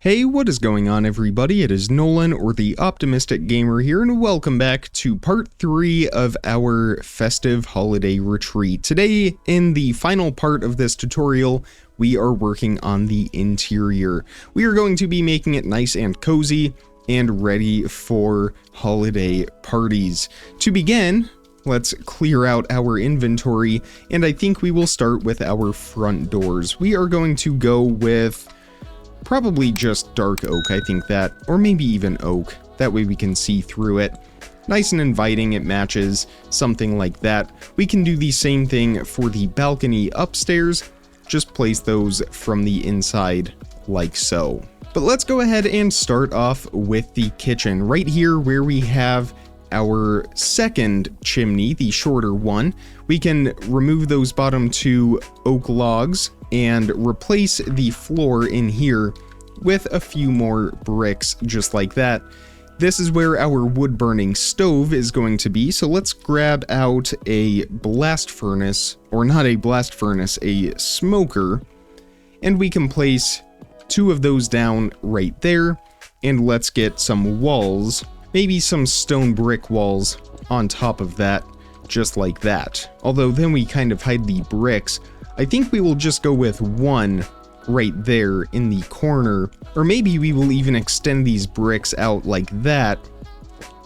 Hey, what is going on everybody? It is Nolan, or the Optimistic Gamer here, and welcome back to part 3 of our festive holiday retreat. Today, in the final part of this tutorial, we are working on the interior. We are going to be making it nice and cozy and ready for holiday parties. To begin, let's clear out our inventory, and I think we will start with our front doors. We are going to go with probably just dark oak, I think that, or maybe even oak. That way we can see through it. Nice and inviting, it matches, something like that. We can do the same thing for the balcony upstairs. Just place those from the inside like so. But let's go ahead and start off with the kitchen. Right here where we have our second chimney, the shorter one, we can remove those bottom two oak logs and replace the floor in here with a few more bricks just like that. This is where our wood burning stove is going to be, so let's grab out a blast furnace, or not a blast furnace, a smoker, and we can place two of those down right there, and let's get some walls, maybe some stone brick walls on top of that, just like that. Although then we kind of hide the bricks. I think we will just go with one right there in the corner, or maybe we will even extend these bricks out like that,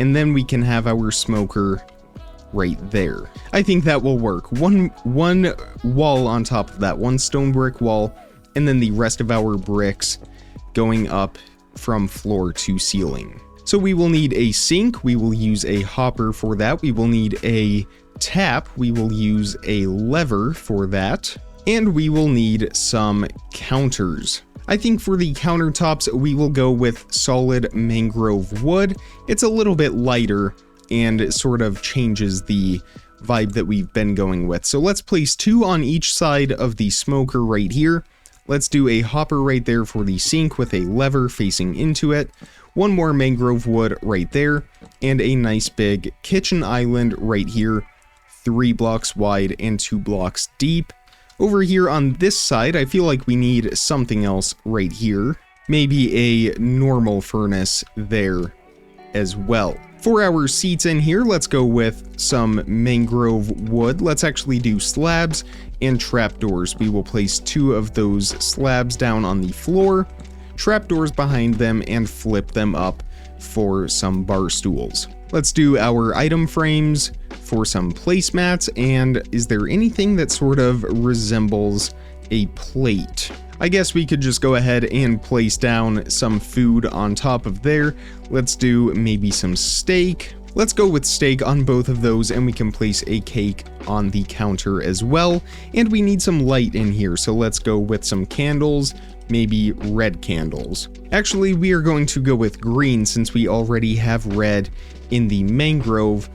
and then we can have our smoker right there. I think that will work. One wall on top of that, one stone brick wall, and then the rest of our bricks going up from floor to ceiling. So we will need a sink, we will use a hopper for that, we will need a tap, we will use a lever for that, and we will need some counters. I think for the countertops we will go with solid mangrove wood. It's a little bit lighter and it sort of changes the vibe that we've been going with. So let's place two on each side of the smoker right here. Let's do a hopper right there for the sink with a lever facing into it. One more mangrove wood right there, and a nice big kitchen island right here, 3 blocks wide and 2 blocks deep. Over here on this side, I feel like we need something else right here. Maybe a normal furnace there as well. For our seats in here, let's go with some mangrove wood. Let's actually do slabs and trapdoors. We will place 2 of those slabs down on the floor, trapdoors behind them, and flip them up for some bar stools. Let's do our item frames for some placemats, and is there anything that sort of resembles a plate? I guess we could just go ahead and place down some food on top of there. Let's do maybe some steak. Let's go with steak on both of those, and we can place a cake on the counter as well. And we need some light in here, so let's go with some candles, maybe red candles. Actually, we are going to go with green since we already have red in the mangrove.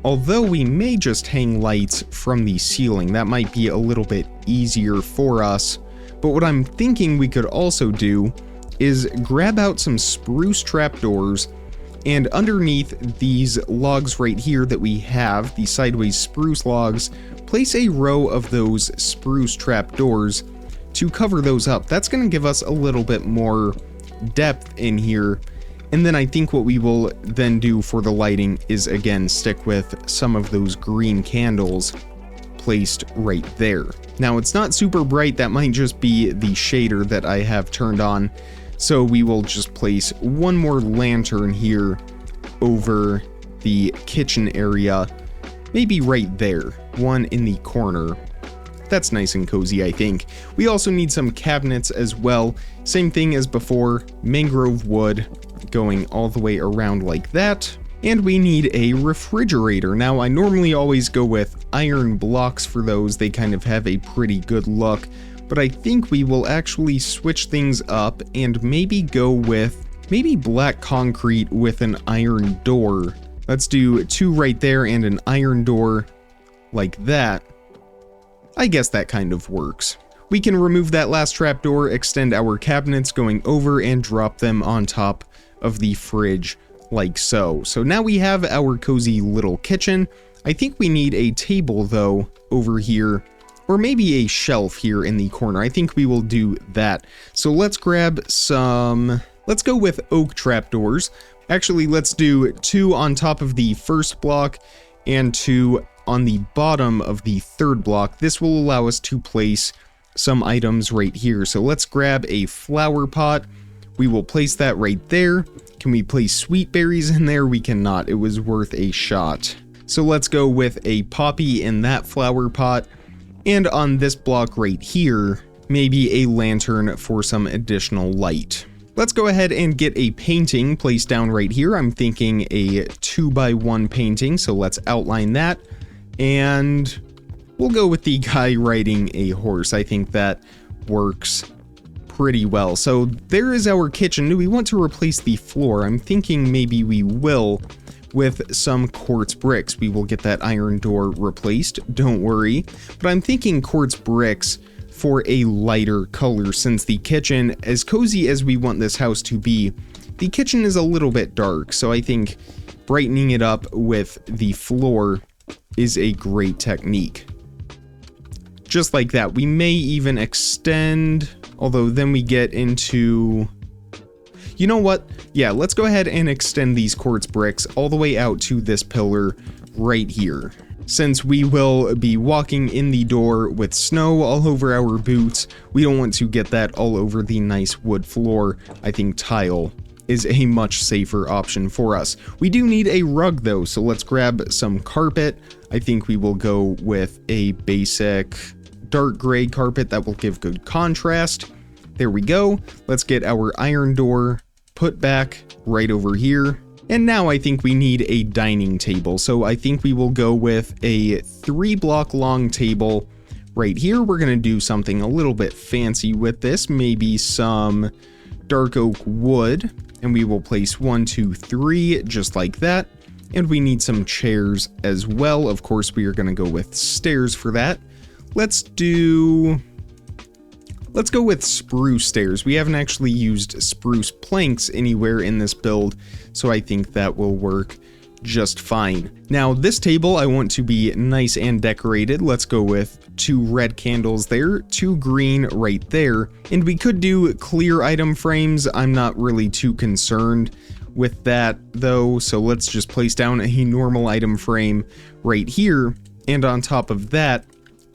Although we may just hang lights from the ceiling, that might be a little bit easier for us. But what I'm thinking we could also do is grab out some spruce trapdoors, and underneath these logs right here that we have, the sideways spruce logs, place a row of those spruce trapdoors to cover those up. That's going to give us a little bit more depth in here. And then I think what we will then do for the lighting is again stick with some of those green candles placed right there. Now it's not super bright, that might just be the shader that I have turned on. So we will just place one more lantern here over the kitchen area, maybe right there, one in the corner. That's nice and cozy, I think. We also need some cabinets as well. Same thing as before, mangrove wood going all the way around like that. And we need a refrigerator. Now, I normally always go with iron blocks for those. They kind of have a pretty good look. But I think we will actually switch things up and maybe go with black concrete with an iron door. Let's do 2 right there and an iron door like that. I guess that kind of works. We can remove that last trapdoor, extend our cabinets going over, and drop them on top of the fridge like so. So now we have our cozy little kitchen. I think we need a table though over here or maybe a shelf here in the corner. I think we will do that. So let's grab some, let's go with oak trapdoors. Actually, let's do 2 on top of the first block and 2 on the bottom of the third block. This will allow us to place some items right here. So let's grab a flower pot. We will place that right there. Can we place sweet berries in there? We cannot. It was worth a shot. So let's go with a poppy in that flower pot. And on this block right here, maybe a lantern for some additional light. Let's go ahead and get a painting placed down right here. I'm thinking a 2x1 painting, so let's outline that. And we'll go with the guy riding a horse. I think that works pretty well. So there is our kitchen. Do we want to replace the floor? I'm thinking maybe we will with some quartz bricks. We will get that iron door replaced, don't worry. But I'm thinking quartz bricks for a lighter color, since the kitchen, as cozy as we want this house to be, the kitchen is a little bit dark. So I think brightening it up with the floor is a great technique. Just like that. We may even extend, although then we get into, you know what? Yeah, let's go ahead and extend these quartz bricks all the way out to this pillar right here. Since we will be walking in the door with snow all over our boots, we don't want to get that all over the nice wood floor. I think tile is a much safer option for us. We do need a rug though, so let's grab some carpet. I think we will go with a basic dark gray carpet that will give good contrast. There we go. Let's get our iron door put back right over here. And now I think we need a dining table. So I think we will go with a 3-block long table right here. We're going to do something a little bit fancy with this. Maybe some dark oak wood. And we will place 1, 2, 3 just like that. And we need some chairs as well. Of course, we are going to go with stairs for that. Let's go with spruce stairs. We haven't actually used spruce planks anywhere in this build, so I think that will work just fine. Now, this table I want to be nice and decorated. Let's go with 2 red candles there, 2 green right there, and we could do clear item frames. I'm not really too concerned with that though, so let's just place down a normal item frame right here, and on top of that,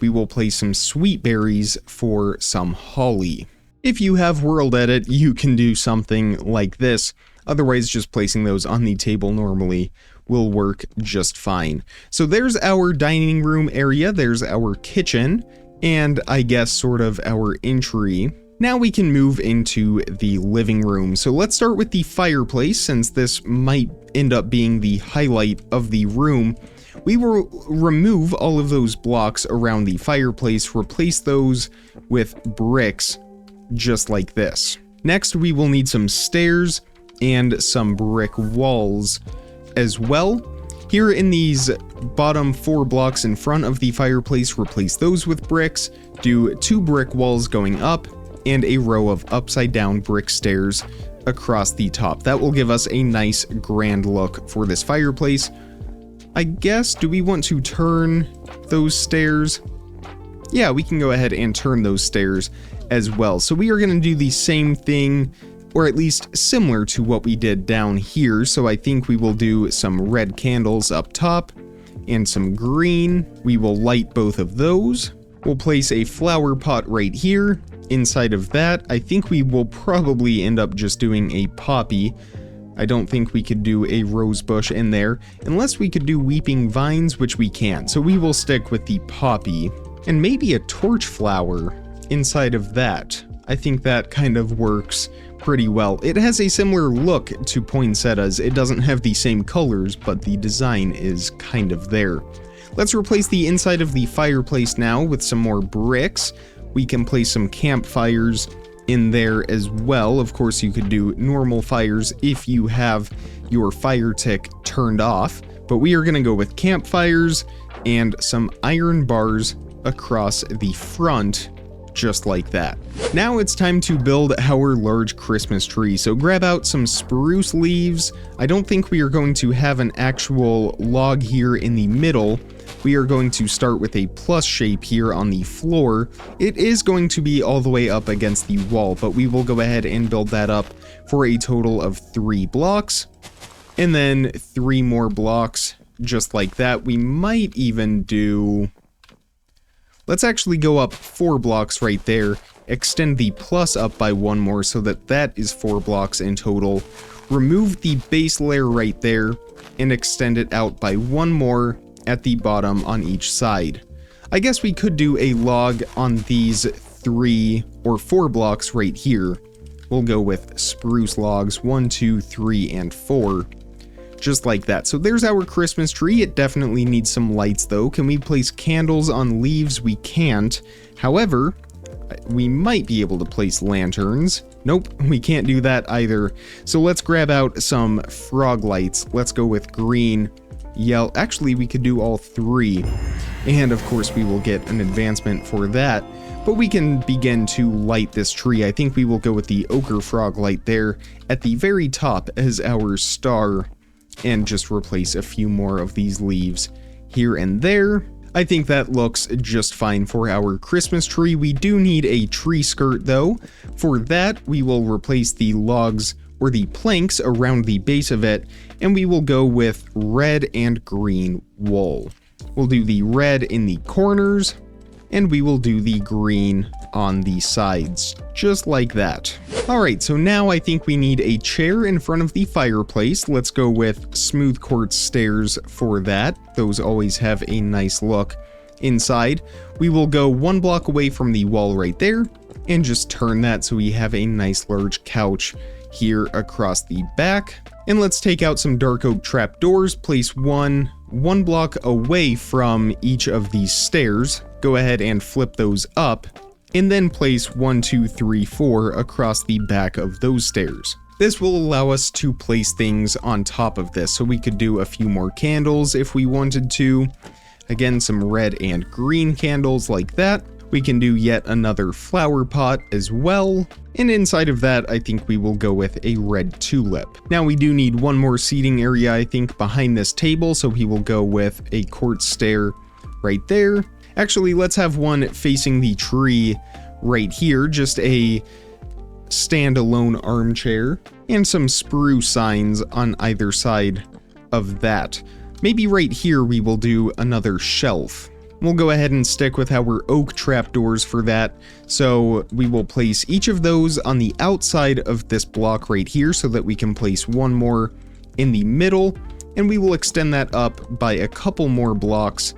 we will place some sweet berries for some holly. If you have World Edit, you can do something like this. Otherwise, just placing those on the table normally will work just fine. So there's our dining room area, there's our kitchen, and I guess sort of our entry. Now we can move into the living room. So let's start with the fireplace, since this might end up being the highlight of the room. We will remove all of those blocks around the fireplace, replace those with bricks, just like this. Next, we will need some stairs and some brick walls as well. Here in these bottom 4 blocks in front of the fireplace, replace those with bricks, do 2 brick walls going up, and a row of upside down brick stairs across the top. That will give us a nice grand look for this fireplace. I guess, do we want to turn those stairs? Yeah, we can go ahead and turn those stairs as well. So we are going to do the same thing, or at least similar to what we did down here. So I think we will do some red candles up top and some green. We will light both of those. We'll place a flower pot right here. Inside of that, I think we will probably end up just doing a poppy. I don't think we could do a rose bush in there, unless we could do weeping vines, which we can. So we will stick with the poppy, and maybe a torch flower inside of that. I think that kind of works pretty well. It has a similar look to poinsettias. It doesn't have the same colors, but the design is kind of there. Let's replace the inside of the fireplace now with some more bricks. We can place some campfires in there as well. Of course, you could do normal fires if you have your fire tick turned off, but we are going to go with campfires and some iron bars across the front just like that. Now it's time to build our large Christmas tree, so grab out some spruce leaves. I don't think we are going to have an actual log here in the middle. We are going to start with a plus shape here on the floor. It is going to be all the way up against the wall, but we will go ahead and build that up for a total of 3 blocks. And then 3 more blocks, just like that. We might even do... Let's actually go up 4 blocks right there, extend the plus up by 1 more so that that is 4 blocks in total. Remove the base layer right there and extend it out by 1 more at the bottom on each side. I guess we could do a log on these 3 or 4 blocks right here. We'll go with spruce logs 1, 2, 3, and 4. Just like that. So there's our Christmas tree. It definitely needs some lights though. Can we place candles on leaves? We can't. However, we might be able to place lanterns. Nope, we can't do that either. So let's grab out some frog lights. Let's go with green, yellow. Actually, we could do all 3. And of course, we will get an advancement for that. But we can begin to light this tree. I think we will go with the ochre frog light there at the very top as our star. And just replace a few more of these leaves here and there. I think that looks just fine for our Christmas tree. We do need a tree skirt though. For that, we will replace the logs or the planks around the base of it, and we will go with red and green wool. We'll do the red in the corners, and we will do the green on the sides, just like that. Alright, so now I think we need a chair in front of the fireplace. Let's go with smooth quartz stairs for that. Those always have a nice look. Inside, we will go 1 block away from the wall right there, and just turn that so we have a nice large couch here across the back. And let's take out some dark oak trapdoors, place one block away from each of these stairs. Go ahead and flip those up, and then place 1, 2, 3, 4 across the back of those stairs. This will allow us to place things on top of this, so we could do a few more candles if we wanted to. Again, some red and green candles like that. We can do yet another flower pot as well. And inside of that, I think we will go with a red tulip. Now we do need 1 more seating area, I think, behind this table, so we will go with a quartz stair right there. Actually, let's have one facing the tree right here, just a standalone armchair, and some spruce signs on either side of that. Maybe right here we will do another shelf. We'll go ahead and stick with our oak trapdoors for that, so we will place each of those on the outside of this block right here so that we can place 1 more in the middle, and we will extend that up by a couple more blocks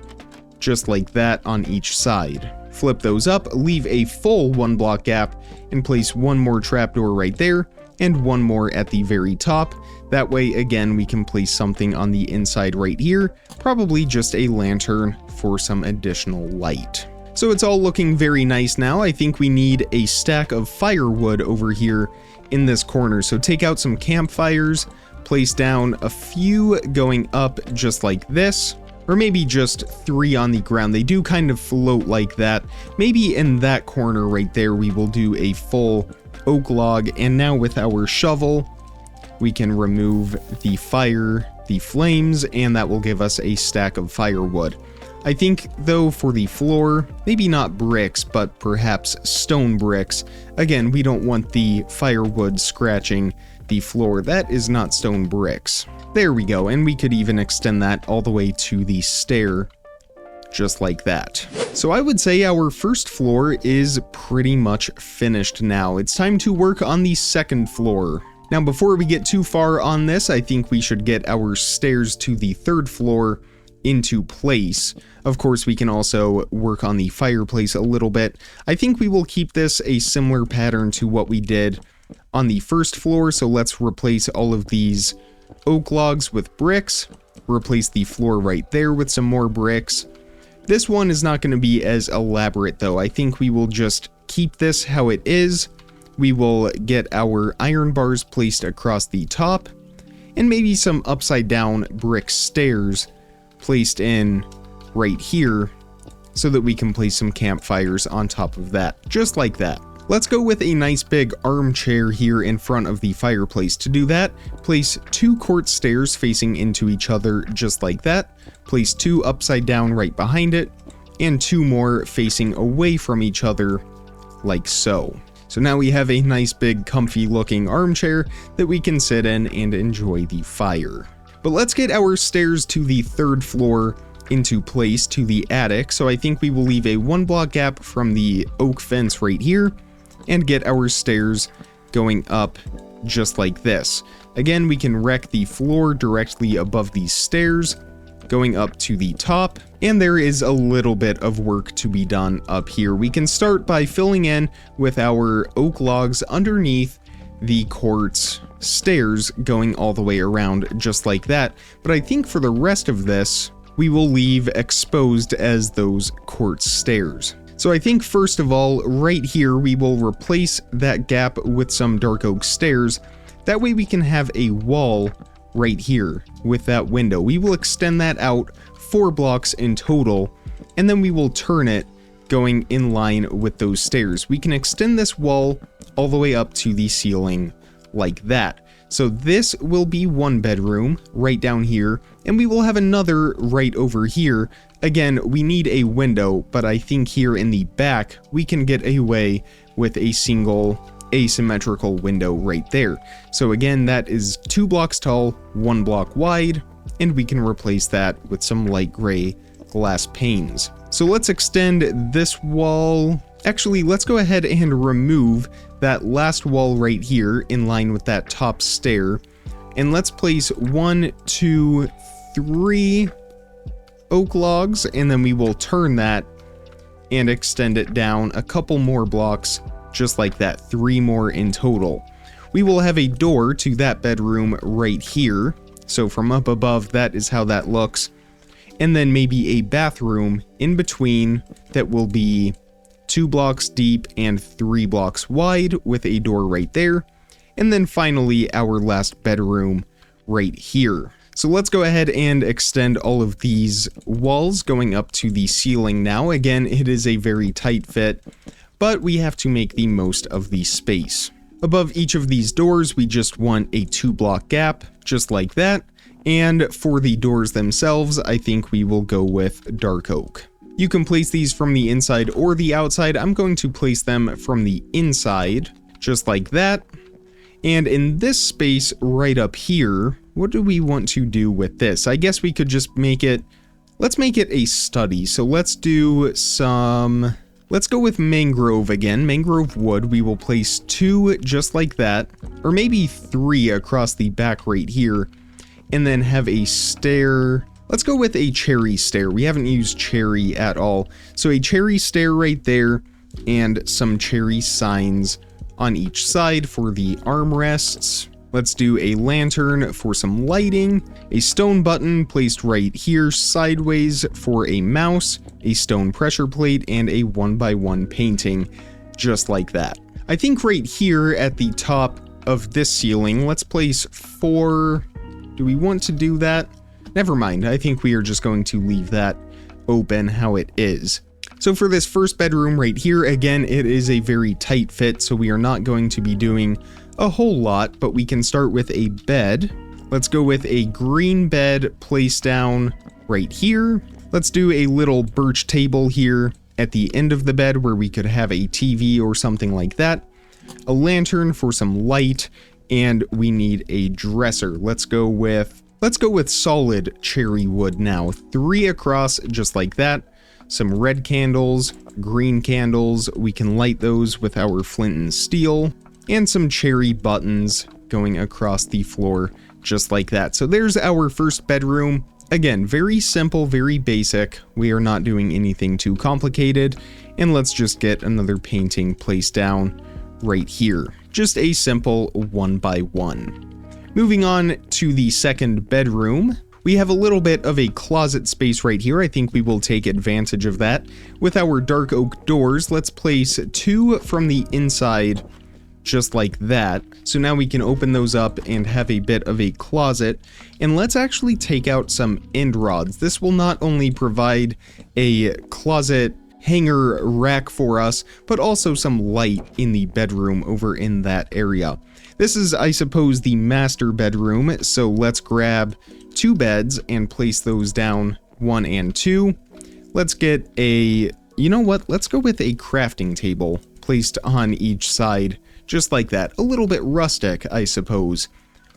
just like that on each side. Flip those up, leave a full 1 block gap, and place 1 more trapdoor right there, and 1 more at the very top. That way, again, we can place something on the inside right here, probably just a lantern for some additional light. So it's all looking very nice now. I think we need a stack of firewood over here in this corner. So take out some campfires, place down a few going up just like this. Or maybe just 3 on the ground. They do kind of float like that. Maybe in that corner right there, we will do a full oak log. And now with our shovel, we can remove the fire, the flames, and that will give us a stack of firewood. I think, though, for the floor, maybe not bricks, but perhaps stone bricks. Again, we don't want the firewood scratching the floor. That is not stone bricks. There we go, and we could even extend that all the way to the stair, just like that. So I would say our first floor is pretty much finished now. It's time to work on the second floor. Now, before we get too far on this, I think we should get our stairs to the 3rd floor into place. Of course, we can also work on the fireplace a little bit. I think we will keep this a similar pattern to what we did on the 1st floor, so let's replace all of these oak logs with bricks, replace the floor right there with some more bricks. This one is not going to be as elaborate though. I think we will just keep this how it is. We will get our iron bars placed across the top, and maybe some upside down brick stairs placed in right here so that we can place some campfires on top of that, just like that. Let's go with a nice big armchair here in front of the fireplace. To do that, place 2 quartz stairs facing into each other just like that. Place 2 upside down right behind it, and 2 more facing away from each other like so. So now we have a nice big comfy looking armchair that we can sit in and enjoy the fire. But let's get our stairs to the 3rd floor into place to the attic. So I think we will leave a 1 block gap from the oak fence right here and get our stairs going up just like this. Again, we can wreck the floor directly above these stairs, going up to the top, and there is a little bit of work to be done up here. We can start by filling in with our oak logs underneath the quartz stairs going all the way around just like that, but I think for the rest of this, we will leave exposed as those quartz stairs. So I think first of all, right here, we will replace that gap with some dark oak stairs. That way we can have a wall right here with that window. We will extend that out 4 blocks in total, and then we will turn it going in line with those stairs. We can extend this wall all the way up to the ceiling like that. So this will be 1 bedroom right down here, and we will have another right over here. Again, we need a window, but I think here in the back, we can get away with a single asymmetrical window right there. So again, that is 2 blocks tall, 1 block wide, and we can replace that with some light gray glass panes. So let's extend this wall. Actually, let's go ahead and remove that last wall right here in line with that top stair. And let's place 1, 2, 3 oak logs, and then we will turn that and extend it down a couple more blocks, just like that, 3 more in total. We will have a door to that bedroom right here. So from up above, that is how that looks. And then maybe a bathroom in between that will be 2 blocks deep and 3 blocks wide with a door right there. And then finally our last bedroom right here. So let's go ahead and extend all of these walls going up to the ceiling now. Again, it is a very tight fit, but we have to make the most of the space. Above each of these doors, we just want a 2 block gap, just like that. And for the doors themselves, I think we will go with dark oak. You can place these from the inside or the outside. I'm going to place them from the inside, just like that. And in this space right up here, what do we want to do with this? I guess we could just make it, let's make it a study. So let's go with mangrove again, mangrove wood. We will place 2 just like that, or maybe 3 across the back right here, and then have a stair. Let's go with a cherry stair. We haven't used cherry at all. So a cherry stair right there, and some cherry signs on each side for the armrests. Let's do a lantern for some lighting, a stone button placed right here sideways for a mouse, a stone pressure plate, and a 1x1 painting, just like that. I think right here at the top of this ceiling, let's place 4, do we want to do that? Never mind, I think we are just going to leave that open how it is. So for this first bedroom right here, again, it is a very tight fit, so we are not going to be doing a whole lot, but we can start with a bed. Let's go with a green bed placed down right here. Let's do a little birch table here at the end of the bed where we could have a TV or something like that. A lantern for some light, and we need a dresser. Let's go with solid cherry wood now. 3 across, just like that. Some red candles, green candles. We can light those with our flint and steel. And some cherry buttons going across the floor, just like that. So there's our first bedroom. Again, very simple, very basic. We are not doing anything too complicated. And let's just get another painting placed down right here. Just a simple 1x1. Moving on to the second bedroom. We have a little bit of a closet space right here. I think we will take advantage of that. With our dark oak doors, let's place 2 from the inside just like that. So now we can open those up and have a bit of a closet. And let's actually take out some end rods. This will not only provide a closet hanger rack for us, but also some light in the bedroom over in that area. This is, I suppose, the master bedroom, so let's grab 2 beds and place those down 1 and 2. Let's get a, you know what, let's go with a crafting table placed on each side. Just like that. A little bit rustic, I suppose.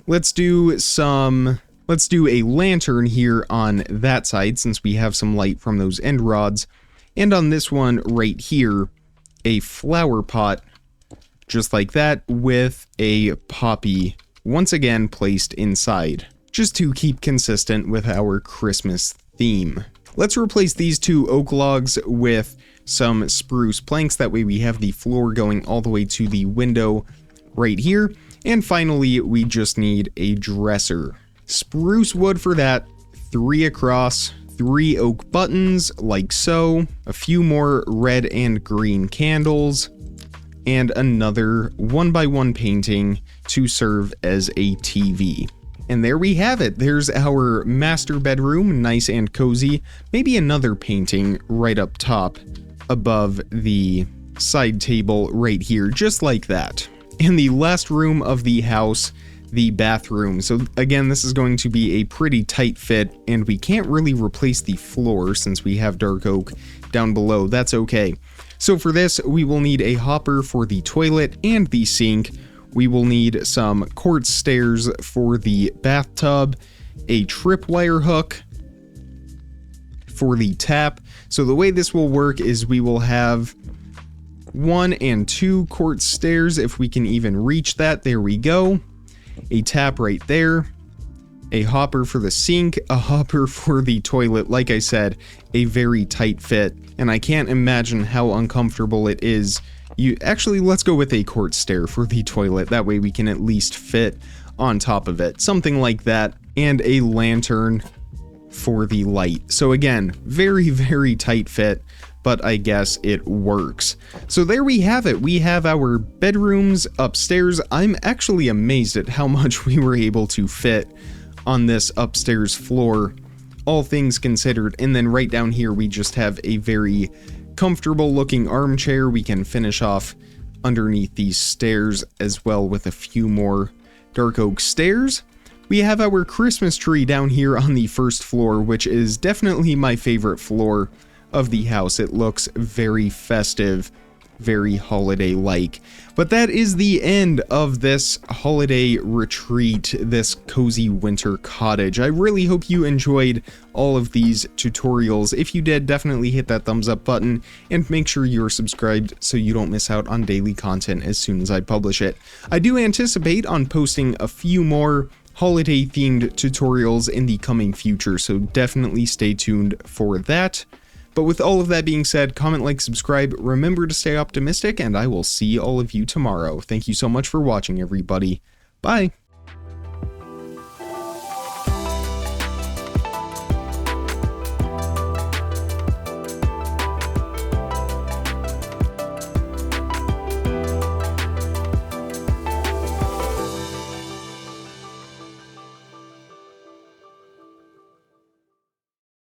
Let's do a lantern here on that side, since we have some light from those end rods. And on this one right here, a flower pot, just like that, with a poppy, once again placed inside, just to keep consistent with our Christmas theme. Let's replace these 2 oak logs with some spruce planks. That way we have the floor going all the way to the window right here. And finally, we just need a dresser. Spruce wood for that, 3 across, 3 oak buttons, like so, a few more red and green candles, and another 1x1 painting to serve as a TV. And there we have it. There's our master bedroom, nice and cozy. Maybe another painting right up top above the side table right here, just like that. In the last room of the house, the bathroom. So again, this is going to be a pretty tight fit, and we can't really replace the floor since we have dark oak down below. That's okay. So for this, we will need a hopper for the toilet and the sink. We will need some quartz stairs for the bathtub, a tripwire hook for the tap. So the way this will work is we will have 1 and 2 quartz stairs, if we can even reach that. There we go. A tap right there. A hopper for the sink, a hopper for the toilet. Like I said, a very tight fit, and I can't imagine how uncomfortable it is. Actually, let's go with a quartz stair for the toilet. That way we can at least fit on top of it. Something like that. And a lantern for the light. So again, very, very tight fit, but I guess it works. So there we have it. We have our bedrooms upstairs. I'm actually amazed at how much we were able to fit on this upstairs floor, all things considered. And then right down here, we just have a very comfortable looking armchair. We can finish off underneath these stairs as well with a few more dark oak stairs. We have our Christmas tree down here on the first floor, which is definitely my favorite floor of the house. It looks very festive, very holiday-like. But that is the end of this holiday retreat, this cozy winter cottage. I really hope you enjoyed all of these tutorials. If you did, definitely hit that thumbs up button and make sure you're subscribed so you don't miss out on daily content as soon as I publish it. I do anticipate on posting a few more holiday themed tutorials in the coming future, so definitely stay tuned for that. But with all of that being said, comment, like, subscribe, remember to stay optimistic, and I will see all of you tomorrow. Thank you so much for watching, everybody. Bye!